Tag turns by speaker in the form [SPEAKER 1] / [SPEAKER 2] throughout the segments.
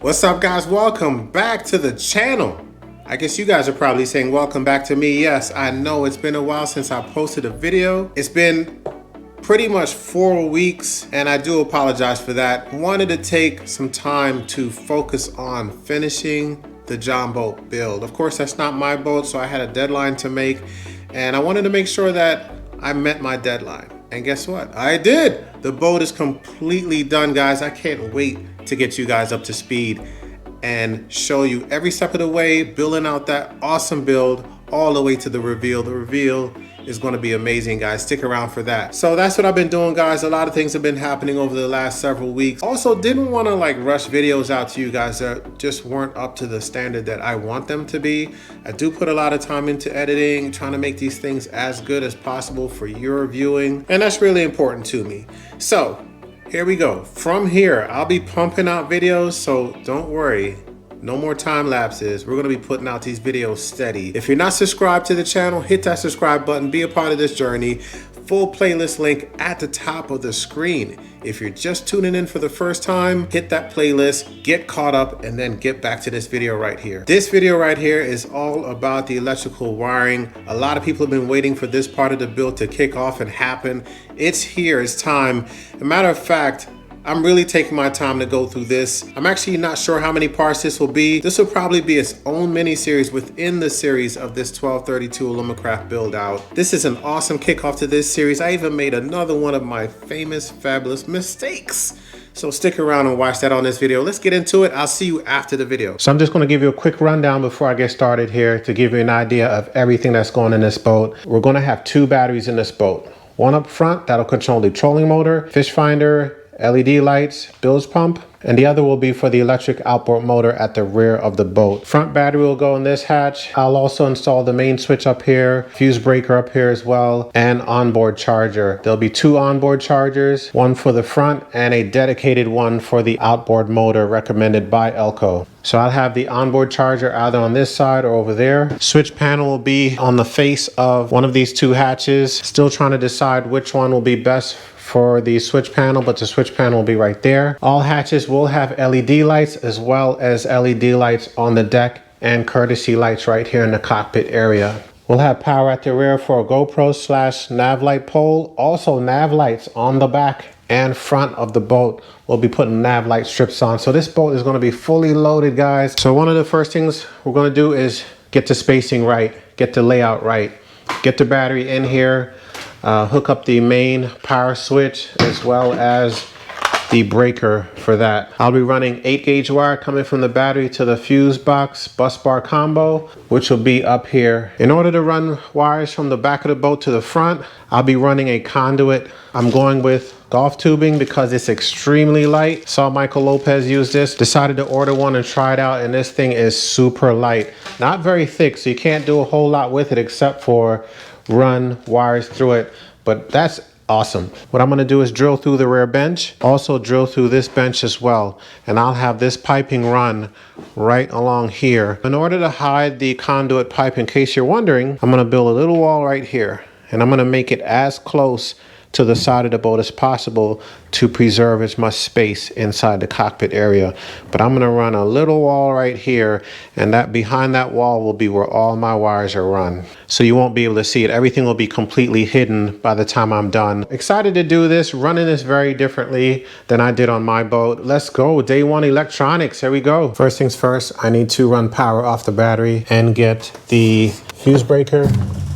[SPEAKER 1] What's up, guys? Welcome back to the channel. I guess you guys are probably saying welcome back to me. Yes, I know it's been a while since I posted a video. It's been pretty much 4 weeks and I do apologize for that. Wanted to take some time to focus on finishing the John boat build. Of course, that's not my boat, so I had a deadline to make and I wanted to make sure that I met my deadline. And guess what? I did. The boat is completely done, guys. I can't wait to get you guys up to speed and show you every step of the way, building out that awesome build all the way to the reveal. The reveal is going to be amazing, guys. Stick around for that. So that's what I've been doing, guys. A lot of things have been happening over the last several weeks. Also, didn't want to like rush videos out to you guys that just weren't up to the standard that I want them to be. I do put a lot of time into editing, trying to make these things as good as possible for your viewing, and that's really important to me. So here we go. From here, I'll be pumping out videos, so don't worry. No more time lapses. We're gonna be putting out these videos steady. If you're not subscribed to the channel, hit that subscribe button, be a part of this journey. Full playlist link at the top of the screen. If you're just tuning in for the first time, hit that playlist, get caught up, and then get back to this video right here. This video right here is all about the electrical wiring. A lot of people have been waiting for this part of the build to kick off and happen. It's here, it's time. As a matter of fact, I'm really taking my time to go through this. I'm actually not sure how many parts this will be. This will probably be its own mini series within the series of this 1232 Alumacraft build out. This is an awesome kickoff to this series. I even made another one of my famous, fabulous mistakes. So stick around and watch that on this video. Let's get into it. I'll see you after the video. So I'm just gonna give you a quick rundown before I get started here to give you an idea of everything that's going in this boat. We're gonna have 2 batteries in this boat. One up front, that'll control the trolling motor, fish finder, LED lights, bilge pump, and the other will be for the electric outboard motor at the rear of the boat. Front battery will go in this hatch. I'll also install the main switch up here, fuse breaker up here as well, and onboard charger. There'll be 2 onboard chargers, one for the front and a dedicated one for the outboard motor recommended by Elco. So I'll have the onboard charger either on this side or over there. Switch panel will be on the face of one of these 2 hatches. Still trying to decide which one will be best for the switch panel, but the switch panel will be right there. All hatches will have LED lights as well as LED lights on the deck and courtesy lights right here in the cockpit area. We'll have power at the rear for a GoPro / nav light pole. Also nav lights on the back and front of the boat. We'll be putting nav light strips on. So this boat is gonna be fully loaded, guys. So one of the first things we're gonna do is get the spacing right, get the layout right, get the battery in here, hook up the main power switch as well as the breaker for that. I'll be running 8-gauge wire coming from the battery to the fuse box bus bar combo, which will be up here. In order to run wires from the back of the boat to the front, I'll be running a conduit. I'm going with golf tubing because it's extremely light. Saw Michael Lopez use this, decided to order one and try it out, and this thing is super light. Not very thick, so you can't do a whole lot with it except for run wires through it, but that's awesome. What I'm going to do is drill through the rear bench, also drill through this bench as well, and I'll have this piping run right along here. In order to hide the conduit pipe, in case you're wondering, I'm going to build a little wall right here, and I'm going to make it as close to the side of the boat as possible to preserve as much space inside the cockpit area. But I'm gonna run a little wall right here, and that behind that wall will be where all my wires are run. So you won't be able to see it. Everything will be completely hidden by the time I'm done. Excited to do this, running this very differently than I did on my boat. Let's go, day 1 electronics, here we go. First things first, I need to run power off the battery and get the fuse breaker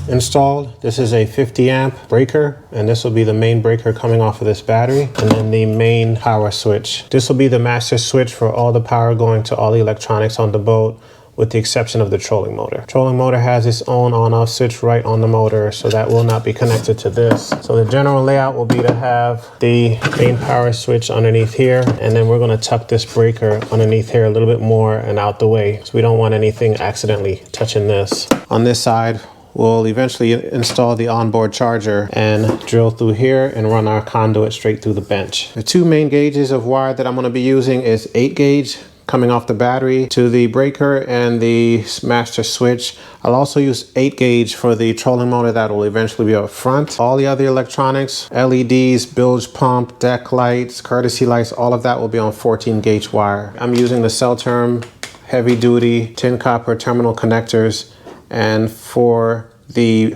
[SPEAKER 1] installed. This is a 50 amp breaker, and this will be the main breaker coming off of this battery, and then the main power switch. This will be the master switch for all the power going to all the electronics on the boat, with the exception of the trolling motor. Trolling motor has its own on-off switch right on the motor, so that will not be connected to this. So the general layout will be to have the main power switch underneath here, and then we're gonna tuck this breaker underneath here a little bit more and out the way, so we don't want anything accidentally touching this. On this side, we'll eventually install the onboard charger and drill through here and run our conduit straight through the bench. The 2 main gauges of wire that I'm going to be using is 8-gauge coming off the battery to the breaker and the master switch. I'll also use 8 gauge for the trolling motor that will eventually be up front. All the other electronics, LEDs, bilge pump, deck lights, courtesy lights, all of that will be on 14 gauge wire. I'm using the cell term heavy duty tin copper terminal connectors, and for the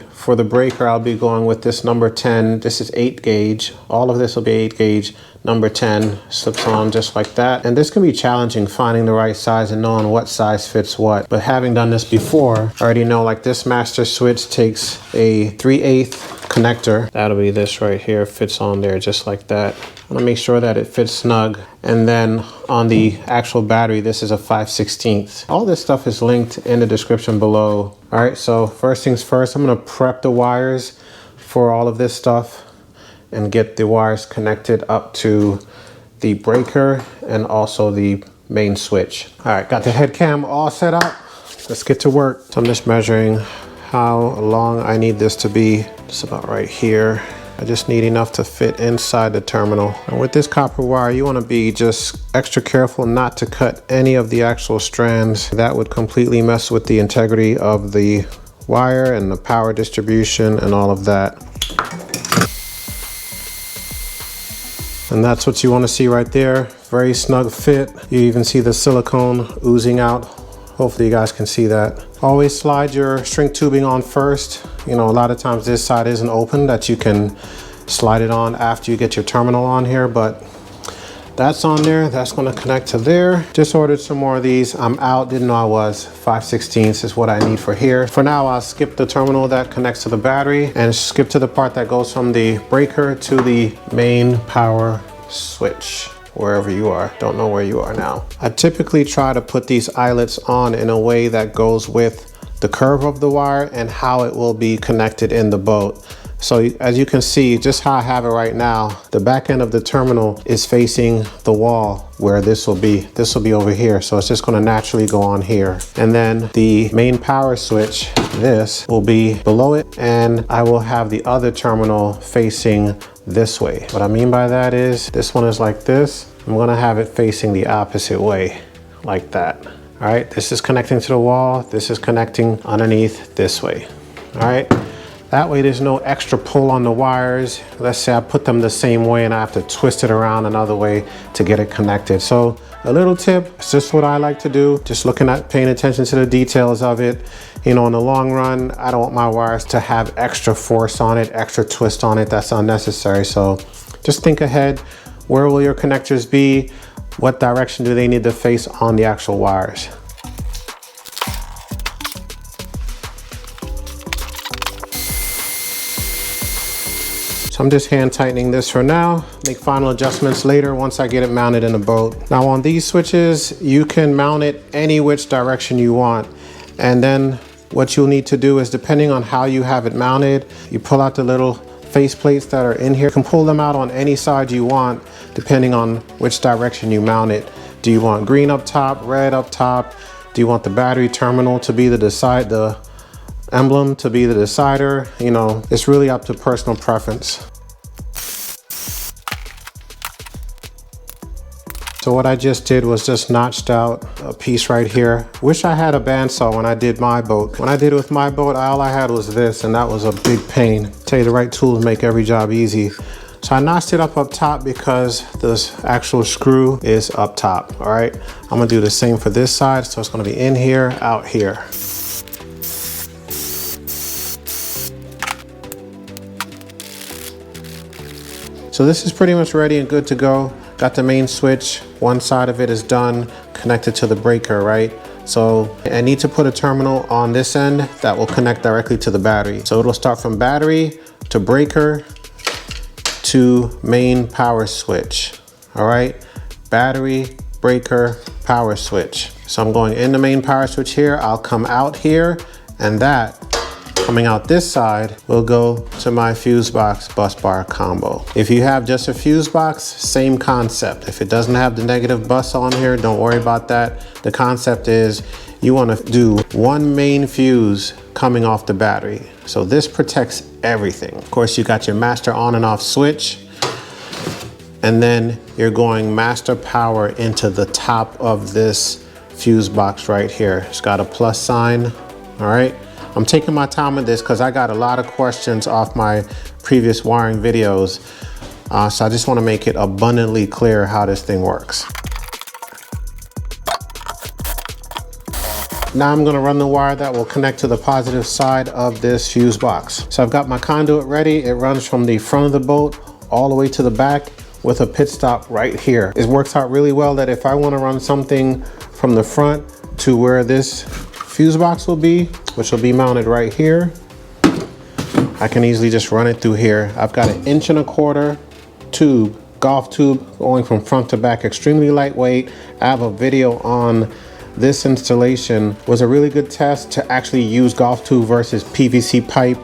[SPEAKER 1] breaker I'll be going with this number 10. This is 8 gauge. All of this will be 8 gauge. Number 10 slips on just like that. And this can be challenging, finding the right size and knowing what size fits what. But having done this before, I already know like this master switch takes a 3/8 connector. That'll be this right here, fits on there just like that. I'm gonna make sure that it fits snug. And then on the actual battery, this is a 5/16. All this stuff is linked in the description below. All right, so first things first, I'm gonna prep the wires for all of this stuff and get the wires connected up to the breaker and also the main switch. All right, got the head cam all set up. Let's get to work. So I'm just measuring how long I need this to be. It's about right here. I just need enough to fit inside the terminal. And with this copper wire, you want to be just extra careful not to cut any of the actual strands. That would completely mess with the integrity of the wire and the power distribution and all of that. And that's what you want to see right there. Very snug fit. You even see the silicone oozing out. Hopefully you guys can see that. Always slide your shrink tubing on first. You know, a lot of times this side isn't open, that you can slide it on after you get your terminal on here, but that's on there. That's going to connect to there. Just ordered some more of these. I'm out, didn't know I was. 5/16 is what I need for here. For now, I'll skip the terminal that connects to the battery and skip to the part that goes from the breaker to the main power switch, wherever you are. Don't know where you are now. I typically try to put these eyelets on in a way that goes with the curve of the wire and how it will be connected in the boat. So as you can see, just how I have it right now, the back end of the terminal is facing the wall where this will be. This will be over here. So it's just going to naturally go on here. And then the main power switch, this will be below it. And I will have the other terminal facing this way. What I mean by that is this one is like this. I'm going to have it facing the opposite way like that. All right. This is connecting to the wall. This is connecting underneath this way. All right. That way there's no extra pull on the wires. Let's say I put them the same way and I have to twist it around another way to get it connected. So a little tip, it's just what I like to do. Just looking at, paying attention to the details of it. You know, in the long run, I don't want my wires to have extra force on it, extra twist on it. That's unnecessary. So just think ahead. Where will your connectors be? What direction do they need to face on the actual wires? So I'm just hand tightening this for now, make final adjustments later once I get it mounted in the boat. Now on these switches, you can mount it any which direction you want. And then what you'll need to do is, depending on how you have it mounted, you pull out the little face plates that are in here. You can pull them out on any side you want, depending on which direction you mount it. Do you want green up top, red up top? Do you want the battery terminal to be the emblem to be the decider? You know, it's really up to personal preference. So what I just did was just notched out a piece right here. Wish I had a bandsaw when I did my boat. When I did it with my boat, all I had was this, and that was a big pain. Tell you, the right tools make every job easy. So I notched it up top because this actual screw is up top, all right? I'm gonna do the same for this side. So it's gonna be in here, out here. So this is pretty much ready and good to go. Got the main switch, one side of it is done, connected to the breaker, right? So I need to put a terminal on this end that will connect directly to the battery. So it'll start from battery to breaker to main power switch, all right? Battery, breaker, power switch. So I'm going in the main power switch here, I'll come out here, and that coming out this side will go to my fuse box bus bar combo. If you have just a fuse box, same concept. If it doesn't have the negative bus on here, don't worry about that. The concept is you want to do one main fuse coming off the battery. So this protects everything. Of course, you got your master on and off switch. and then you're going master power into the top of this fuse box right here. It's got a plus sign. All right, I'm taking my time with this because I got a lot of questions off my previous wiring videos. So I just want to make it abundantly clear how this thing works. Now I'm going to run the wire that will connect to the positive side of this fuse box. So I've got my conduit ready. It runs from the front of the boat all the way to the back with a pit stop right here. It works out really well that if I want to run something from the front to where this fuse box will be, which will be mounted right here, I can easily just run it through here. I've got an 1.25 inch tube, golf tube, going from front to back, extremely lightweight. I have a video on this installation. It was a really good test to actually use golf tube versus PVC pipe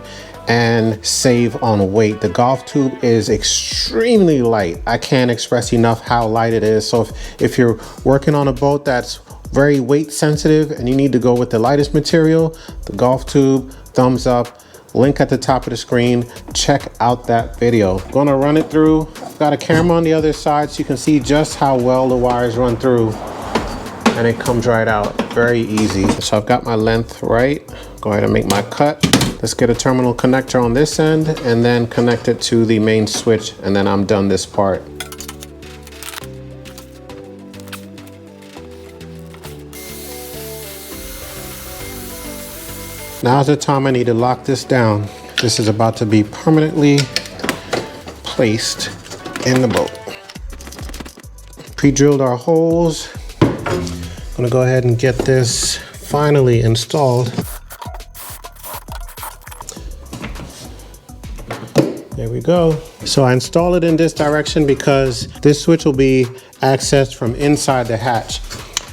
[SPEAKER 1] and save on weight. The golf tube is extremely light. I can't express enough how light it is. So if you're working on a boat that's very weight sensitive and you need to go with the lightest material, the golf tube, thumbs up. Link at the top of the screen. Check out that video. Gonna run it through. I've got a camera on the other side so you can see just how well the wires run through, and it comes right out very easy. So I've got my length right. Go ahead and make my cut. Let's get a terminal connector on this end and then connect it to the main switch, and then I'm done this part. Now's the time I need to lock this down. This is about to be permanently placed in the boat. Pre-drilled our holes. I'm gonna go ahead and get this finally installed. There we go. So I install it in this direction because this switch will be accessed from inside the hatch.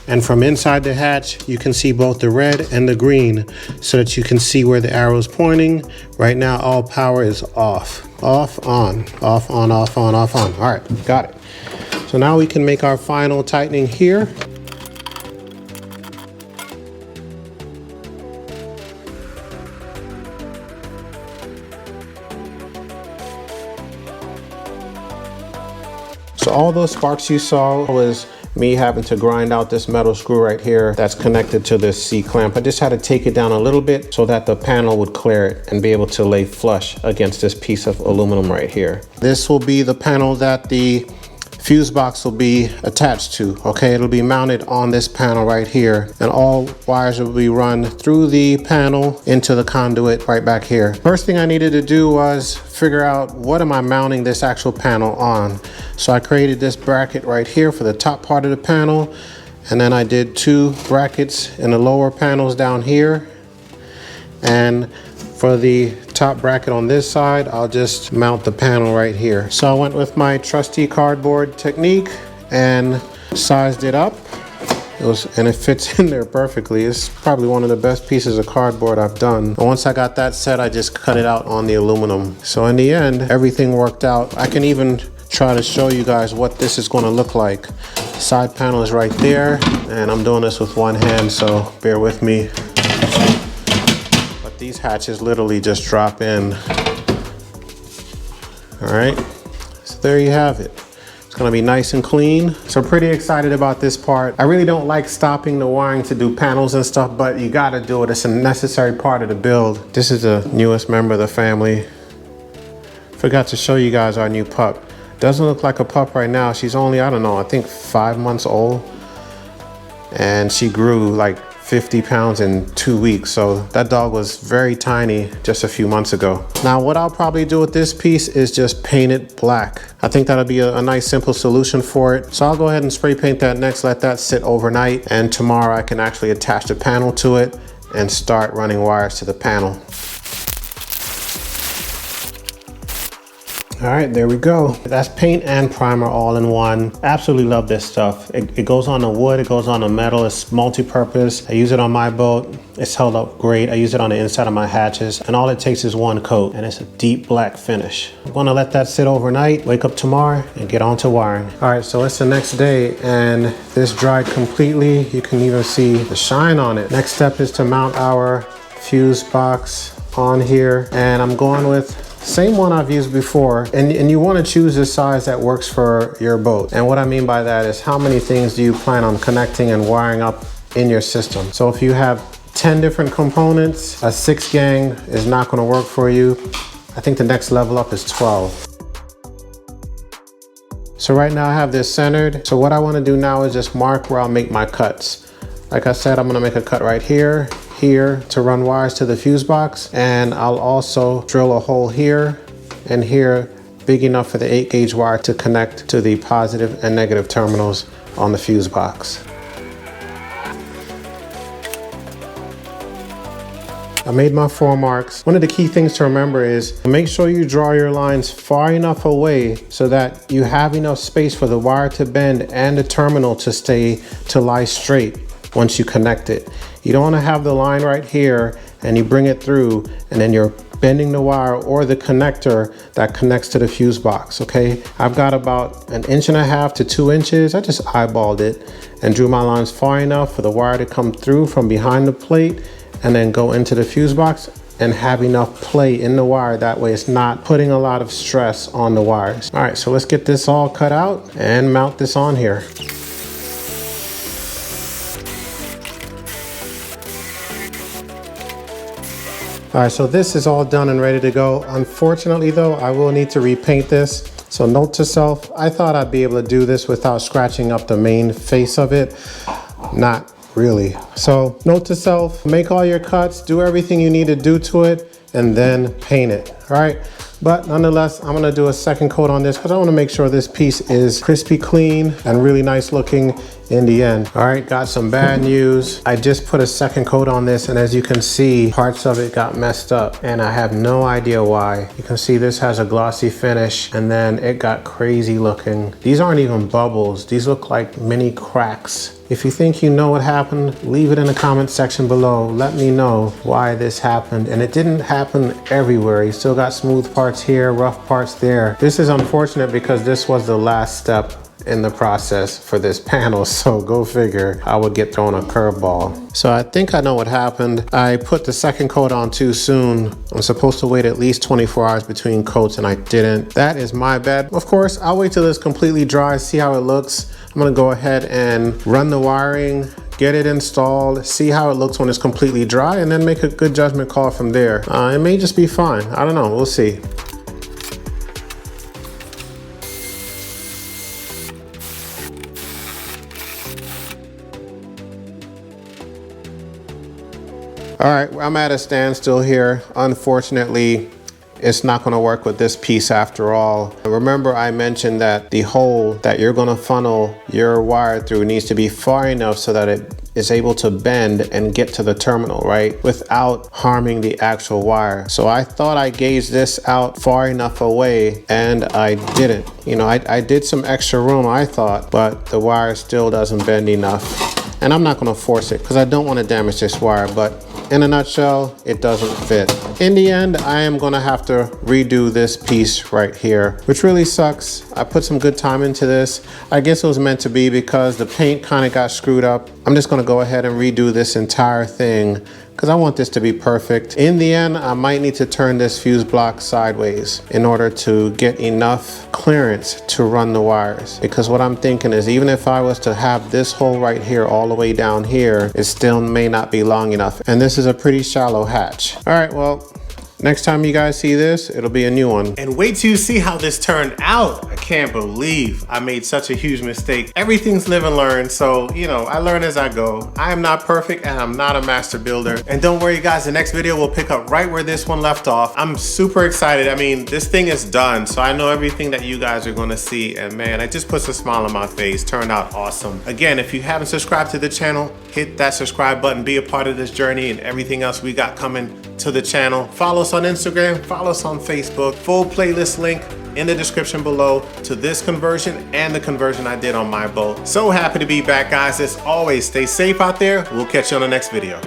[SPEAKER 1] And from inside the hatch, you can see both the red and the green so that you can see where the arrow is pointing. Right now, all power is off. Off, on, off, on, off, on, off, on. All right, got it. So now we can make our final tightening here. So all those sparks you saw was me having to grind out this metal screw right here that's connected to this C-clamp. I just had to take it down a little bit so that the panel would clear it and be able to lay flush against this piece of aluminum right here. This will be the panel that the fuse box will be attached to. Okay, it'll be mounted on this panel right here, and all wires will be run through the panel into the conduit right back here. First thing I needed to do was figure out what am I mounting this actual panel on. So I created this bracket right here for the top part of the panel, and then I did 2 brackets in the lower panels down here, and for the top bracket on this side, I'll just mount the panel right here. So I went with my trusty cardboard technique and sized it up. And it fits in there perfectly. It's probably one of the best pieces of cardboard I've done. And once I got that set, I just cut it out on the aluminum. So in the end, everything worked out. I can even try to show you guys what this is going to look like. Side panel is right there, and I'm doing this with one hand, so bear with me. These hatches literally just drop in. All right, so there you have it. It's gonna be nice and clean. So pretty excited about this part. I really don't like stopping the wiring to do panels and stuff, but you gotta do it. It's a necessary part of the build. This is the newest member of the family. Forgot to show you guys our new pup. Doesn't look like a pup right now. She's only, I don't know, I think 5 months old. And she grew like 50 pounds in 2 weeks. So that dog was very tiny just a few months ago. Now what I'll probably do with this piece is just paint it black. I think that'll be a nice simple solution for it. So I'll go ahead and spray paint that next, let that sit overnight, and tomorrow I can actually attach the panel to it and start running wires to the panel. All right, there we go. That's paint and primer all in one. Absolutely love this stuff. It goes on the wood, it goes on the metal. It's multi-purpose. I use it on my boat. It's held up great. I use it on the inside of my hatches, and all it takes is one coat, and it's a deep black finish. I'm gonna let that sit overnight, wake up tomorrow, and get on to wiring. All right, so it's the next day, and this dried completely. You can even see the shine on it. Next step is to mount our fuse box on here, and I'm going with Same one I've used before, and you want to choose the size that works for your boat. And what I mean by that is how many things do you plan on connecting and wiring up in your system. So if you have 10 different components, a 6 gang is not going to work for you. I think the next level up is 12. So right now I have this centered. So what I want to do now is just mark where I'll make my cuts. Like I said, I'm going to make a cut right here, here to run wires to the fuse box. And I'll also drill a hole here and here big enough for the 8 gauge wire to connect to the positive and negative terminals on the fuse box. I made my 4 marks. One of the key things to remember is make sure you draw your lines far enough away so that you have enough space for the wire to bend and the terminal to lie straight once you connect it. You don't want to have the line right here and you bring it through and then you're bending the wire or the connector that connects to the fuse box, okay? I've got about 1.5 to 2 inches. I just eyeballed it and drew my lines far enough for the wire to come through from behind the plate and then go into the fuse box and have enough play in the wire. That way it's not putting a lot of stress on the wires. All right, so let's get this all cut out and mount this on here. All right, so this is all done and ready to go. Unfortunately though, I will need to repaint this. So note to self, I thought I'd be able to do this without scratching up the main face of it. Not really. So note to self, make all your cuts, do everything you need to do to it, and then paint it, all right? But nonetheless, I'm gonna do a second coat on this because I wanna make sure this piece is crispy clean and really nice looking in the end. All right, got some bad news. I just put a second coat on this, and as you can see, parts of it got messed up and I have no idea why. You can see this has a glossy finish and then it got crazy looking. These aren't even bubbles. These look like mini cracks. If you think you know what happened, leave it in the comment section below. Let me know why this happened. And it didn't happen everywhere. You still got smooth parts here, rough parts there. This is unfortunate because this was the last step in the process for this panel, so go figure I would get thrown a curveball. So I think I know what happened. I put the second coat on too soon. I'm supposed to wait at least 24 hours between coats and I didn't. That is my bad. Of course, I'll wait till it's completely dry, see how it looks. I'm gonna go ahead and run the wiring, get it installed, see how it looks when it's completely dry, and then make a good judgment call from there. It may just be fine. I don't know, we'll see. All right, I'm at a standstill here. Unfortunately, it's not gonna work with this piece after all. Remember I mentioned that the hole that you're gonna funnel your wire through needs to be far enough so that it is able to bend and get to the terminal, right? Without harming the actual wire. So I thought I gauged this out far enough away and I didn't. You know, I did some extra room, I thought, but the wire still doesn't bend enough. And I'm not gonna force it because I don't wanna damage this wire, but in a nutshell, it doesn't fit. In the end, I am gonna have to redo this piece right here, which really sucks. I put some good time into this. I guess it was meant to be because the paint kind of got screwed up. I'm just gonna go ahead and redo this entire thing because I want this to be perfect. In the end, I might need to turn this fuse block sideways in order to get enough clearance to run the wires. Because what I'm thinking is even if I was to have this hole right here all the way down here, it still may not be long enough. And this is a pretty shallow hatch. All right, well, next time you guys see this, it'll be a new one. And wait till you see how this turned out. I can't believe I made such a huge mistake. Everything's live and learn, so, you know, I learn as I go. I am not perfect and I'm not a master builder. And don't worry guys, the next video will pick up right where this one left off. I'm super excited. I mean, this thing is done, so I know everything that you guys are gonna see, and man, it just puts a smile on my face. Turned out awesome. Again, if you haven't subscribed to the channel, hit that subscribe button, be a part of this journey and everything else we got coming to the channel. Follow us on Instagram, follow us on Facebook. Full playlist link in the description below to this conversion and the conversion I did on my boat. So happy to be back, guys. As always, stay safe out there. We'll catch you on the next video.